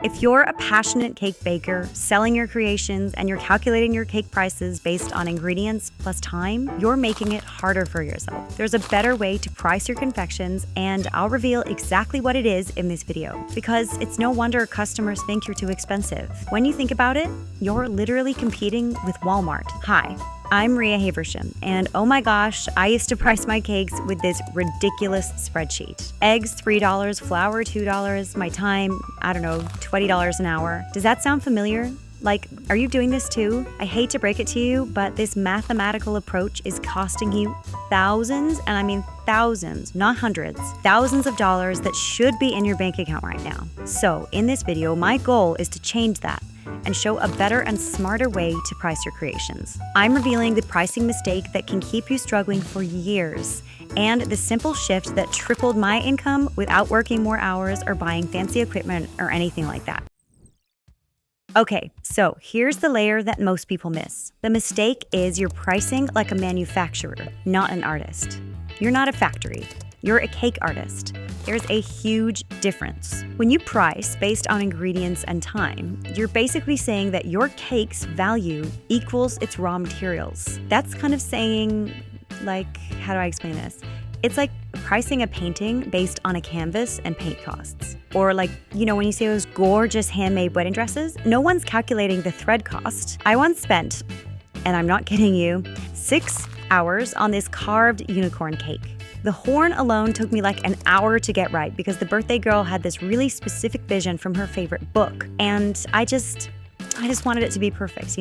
If you're a passionate cake baker, selling your creations, and you're calculating your cake prices based on ingredients plus time, you're making it harder for yourself. There's a better way to price your confections, and I'll reveal exactly what it is in this video, because it's no wonder customers think you're too expensive. When you think about it, you're literally competing with Walmart. Hi, I'm Rhea Haversham, and oh my gosh, I used to price my cakes with this ridiculous spreadsheet. Eggs, $3, flour, $2, my time, I don't know, $20 an hour. Does that sound familiar? Like, are you doing this too? I hate to break it to you, but this mathematical approach is costing you thousands, and I mean thousands, not hundreds, thousands of dollars that should be in your bank account right now. So in this video, my goal is to change that and show a better and smarter way to price your creations. I'm revealing the pricing mistake that can keep you struggling for years, and the simple shift that tripled my income without working more hours or buying fancy equipment or anything like that. Okay, so here's the layer that most people miss. The mistake is you're pricing like a manufacturer, not an artist. You're not a factory. You're a cake artist. There's a huge difference. When you price based on ingredients and time, you're basically saying that your cake's value equals its raw materials. That's kind of saying, like, how do I explain this? It's like pricing a painting based on a canvas and paint costs. Or like, when you see those gorgeous handmade wedding dresses, no one's calculating the thread cost. I once spent, and I'm not kidding you, 6 hours on this carved unicorn cake. The horn alone took me like an hour to get right because the birthday girl had this really specific vision from her favorite book. And I just wanted it to be perfect,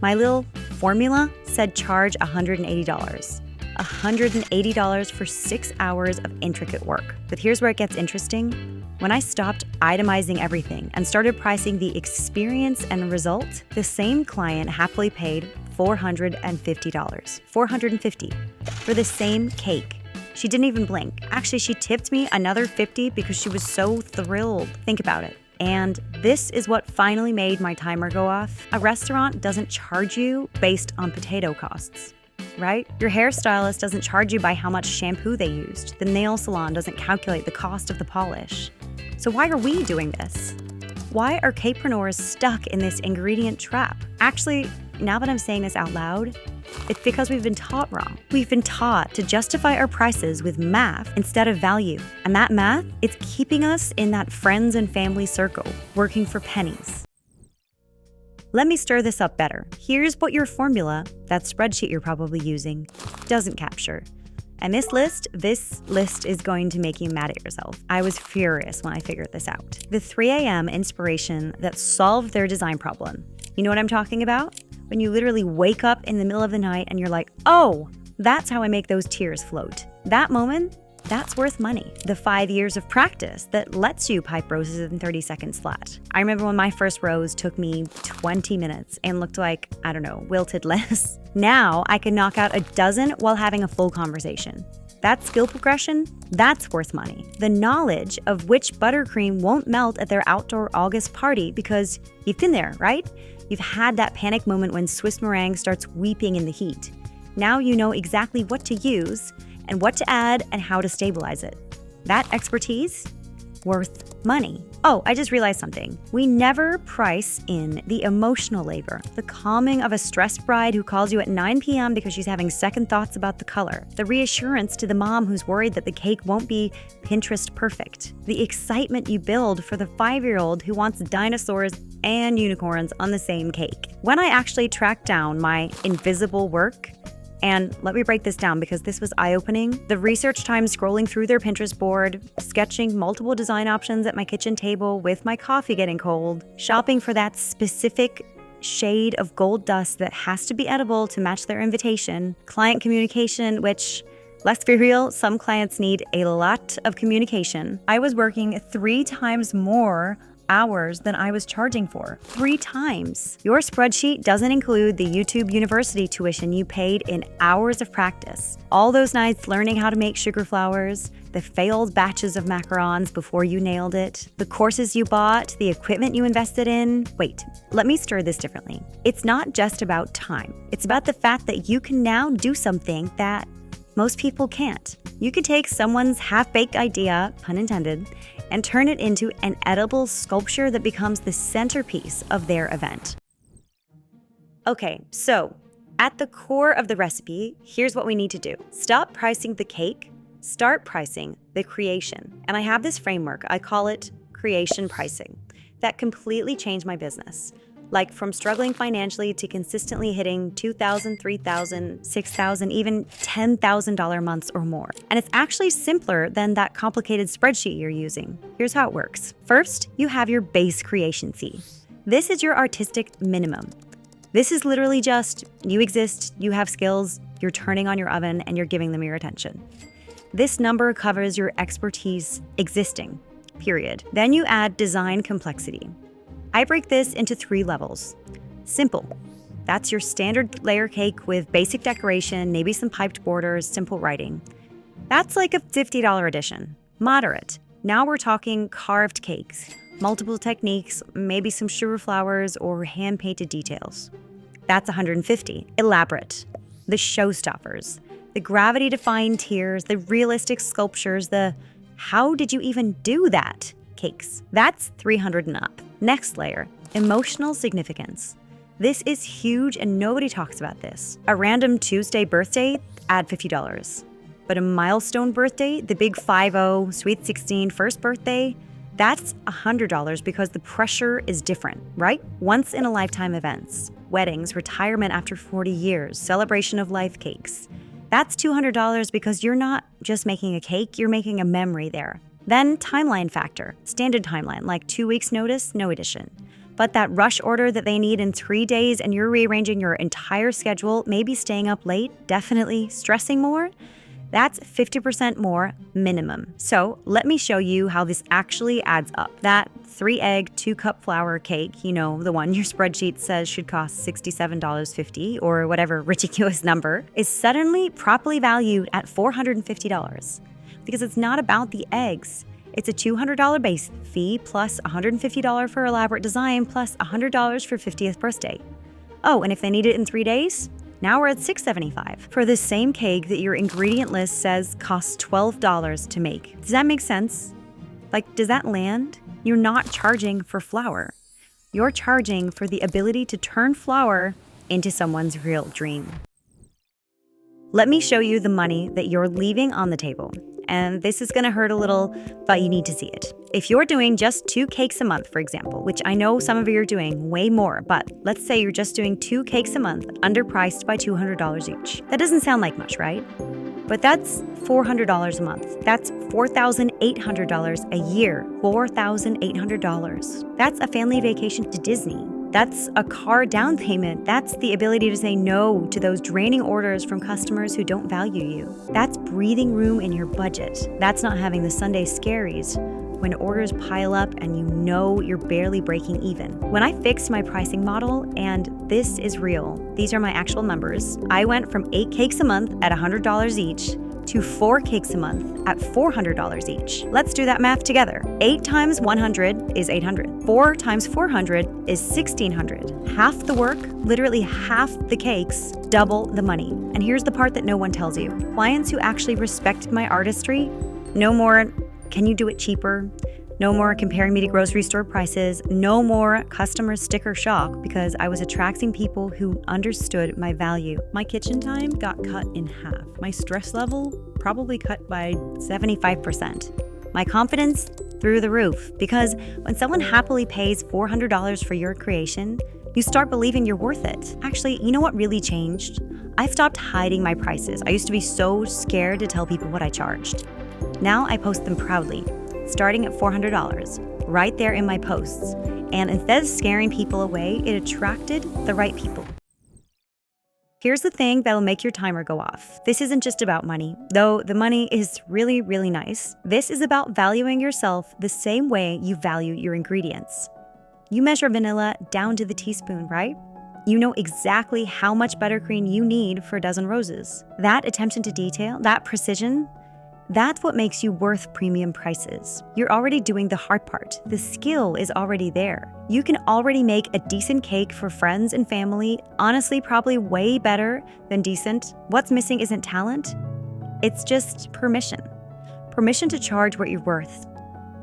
My little formula said charge $180. $180 for 6 hours of intricate work. But here's where it gets interesting. When I stopped itemizing everything and started pricing the experience and result, the same client happily paid $450. $450 for the same cake. She didn't even blink. Actually, she tipped me another $50 because she was so thrilled. Think about it. And this is what finally made my timer go off. A restaurant doesn't charge you based on potato costs, right? Your hairstylist doesn't charge you by how much shampoo they used. The nail salon doesn't calculate the cost of the polish. So why are we doing this? Why are capepreneurs stuck in this ingredient trap? Actually, now that I'm saying this out loud, it's because we've been taught wrong. We've been taught to justify our prices with math instead of value. And that math, it's keeping us in that friends and family circle, working for pennies. Let me stir this up better. Here's what your formula, that spreadsheet you're probably using, doesn't capture. And this list is going to make you mad at yourself. I was furious when I figured this out. The 3 a.m. inspiration that solved their design problem. You know what I'm talking about? When you literally wake up in the middle of the night and you're like, oh, that's how I make those tears float. That moment, that's worth money. The 5 years of practice that lets you pipe roses in 30 seconds flat. I remember when my first rose took me 20 minutes and looked like, I don't know, wilted lettuce. Now I can knock out a dozen while having a full conversation. That skill progression, that's worth money. The knowledge of which buttercream won't melt at their outdoor August party because you've been there, right? You've had that panic moment when Swiss meringue starts weeping in the heat. Now you know exactly what to use and what to add and how to stabilize it. That expertise, worth money. Oh, I just realized something. We never price in the emotional labor, the calming of a stressed bride who calls you at 9 p.m. because she's having second thoughts about the color, the reassurance to the mom who's worried that the cake won't be Pinterest perfect, the excitement you build for the 5-year-old who wants dinosaurs and unicorns on the same cake. When I actually tracked down my invisible work, and let me break this down because this was eye-opening. The research time scrolling through their Pinterest board, sketching multiple design options at my kitchen table with my coffee getting cold, shopping for that specific shade of gold dust that has to be edible to match their invitation, client communication, which, let's be real, some clients need a lot of communication. I was working 3 times more hours than I was charging for. 3 times. Your spreadsheet doesn't include the YouTube University tuition you paid in hours of practice. All those nights learning how to make sugar flowers, the failed batches of macarons before you nailed it, the courses you bought, the equipment you invested in. Wait, let me stir this differently. It's not just about time. It's about the fact that you can now do something that Most people can't. You could take someone's half-baked idea, pun intended, and turn it into an edible sculpture that becomes the centerpiece of their event. Okay, so at the core of the recipe, here's what we need to do. Stop pricing the cake, start pricing the creation. And I have this framework, I call it creation pricing, that completely changed my business. Like from struggling financially to consistently hitting $2,000, $3,000, $6,000, even $10,000 months or more. And it's actually simpler than that complicated spreadsheet you're using. Here's how it works. First, you have your base creation fee. This is your artistic minimum. This is literally just, you exist, you have skills, you're turning on your oven, and you're giving them your attention. This number covers your expertise existing, period. Then you add design complexity. I break this into 3 levels. Simple. That's your standard layer cake with basic decoration, maybe some piped borders, simple writing. That's like a $50 edition. Moderate. Now we're talking carved cakes, multiple techniques, maybe some sugar flowers or hand-painted details. That's $150. Elaborate. The showstoppers. The gravity-defying tiers, the realistic sculptures, the how did you even do that cakes. That's $300 and up. Next layer, emotional significance. This is huge and nobody talks about this. A random Tuesday birthday, add $50. But a milestone birthday, the big 5-0, sweet 16, first birthday, that's $100 because the pressure is different, right? Once in a lifetime events, weddings, retirement after 40 years, celebration of life cakes. That's $200 because you're not just making a cake, you're making a memory there. Then timeline factor, standard timeline, like 2 weeks notice, no addition. But that rush order that they need in 3 days and you're rearranging your entire schedule, maybe staying up late, definitely stressing more, that's 50% more minimum. So let me show you how this actually adds up. That 3-egg, 2-cup flour cake, you know, the one your spreadsheet says should cost $67.50 or whatever ridiculous number, is suddenly properly valued at $450. Because it's not about the eggs. It's a $200 base fee plus $150 for elaborate design plus $100 for 50th birthday. Oh, and if they need it in 3 days, now we're at $675 for the same cake that your ingredient list says costs $12 to make. Does that make sense? Like, does that land? You're not charging for flour. You're charging for the ability to turn flour into someone's real dream. Let me show you the money that you're leaving on the table. And this is gonna hurt a little, but you need to see it. If you're doing just 2 cakes a month, for example, which I know some of you are doing way more, but let's say you're just doing 2 cakes a month, underpriced by $200 each. That doesn't sound like much, right? But that's $400 a month. That's $4,800 a year. $4,800. That's a family vacation to Disney. That's a car down payment. That's the ability to say no to those draining orders from customers who don't value you. That's breathing room in your budget. That's not having the Sunday scaries when orders pile up and you know you're barely breaking even. When I fixed my pricing model, and this is real, these are my actual numbers, I went from 8 cakes a month at $100 each to 4 cakes a month at $400 each. Let's do that math together. 8 times 100 is 800. 4 times 400 is 1600. Half the work, literally half the cakes, double the money. And here's the part that no one tells you. Clients who actually respect my artistry, no more, can you do it cheaper? No more comparing me to grocery store prices. No more customer sticker shock because I was attracting people who understood my value. My kitchen time got cut in half. My stress level probably cut by 75%. My confidence through the roof because when someone happily pays $400 for your creation, you start believing you're worth it. Actually, you know what really changed? I stopped hiding my prices. I used to be so scared to tell people what I charged. Now I post them proudly, starting at $400, right there in my posts. And instead of scaring people away, it attracted the right people. Here's the thing that'll make your timer go off. This isn't just about money, though the money is really, really nice. This is about valuing yourself the same way you value your ingredients. You measure vanilla down to the teaspoon, right? You know exactly how much buttercream you need for a dozen roses. That attention to detail, that precision, that's what makes you worth premium prices. You're already doing the hard part. The skill is already there. You can already make a decent cake for friends and family, honestly, probably way better than decent. What's missing isn't talent, It's just permission. Permission to charge what you're worth.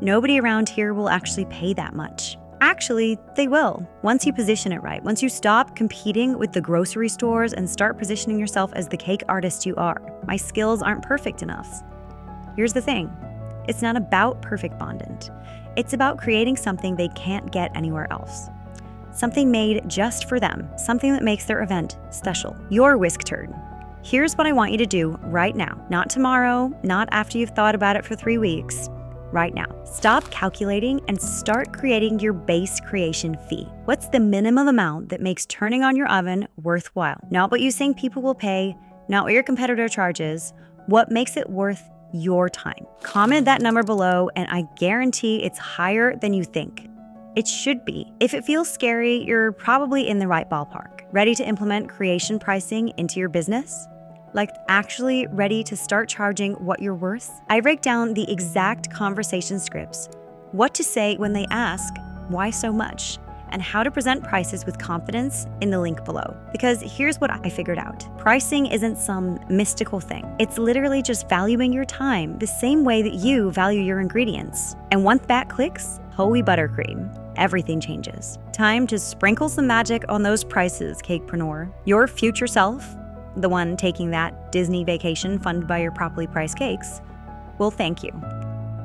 Nobody around here will actually pay that much. Actually, they will, once you position it right. Once you stop competing with the grocery stores and start positioning yourself as the cake artist you are. My skills aren't perfect enough. Here's the thing. It's not about perfect fondant. It's about creating something they can't get anywhere else. Something made just for them. Something that makes their event special. Your whisk turd. Here's what I want you to do right now. Not tomorrow, not after you've thought about it for 3 weeks. Right now. Stop calculating and start creating your base creation fee. What's the minimum amount that makes turning on your oven worthwhile? Not what you think people will pay, not what your competitor charges, what makes it worth your time. Comment that number below and I guarantee it's higher than you think. It should be. If it feels scary, you're probably in the right ballpark. Ready to implement creation pricing into your business? Like actually ready to start charging what you're worth? I break down the exact conversation scripts, what to say when they ask, why so much, and how to present prices with confidence in the link below. Because here's what I figured out. Pricing isn't some mystical thing. It's literally just valuing your time the same way that you value your ingredients. And once that clicks, holy buttercream, everything changes. Time to sprinkle some magic on those prices, cakepreneur. Your future self, the one taking that Disney vacation funded by your properly priced cakes, will thank you.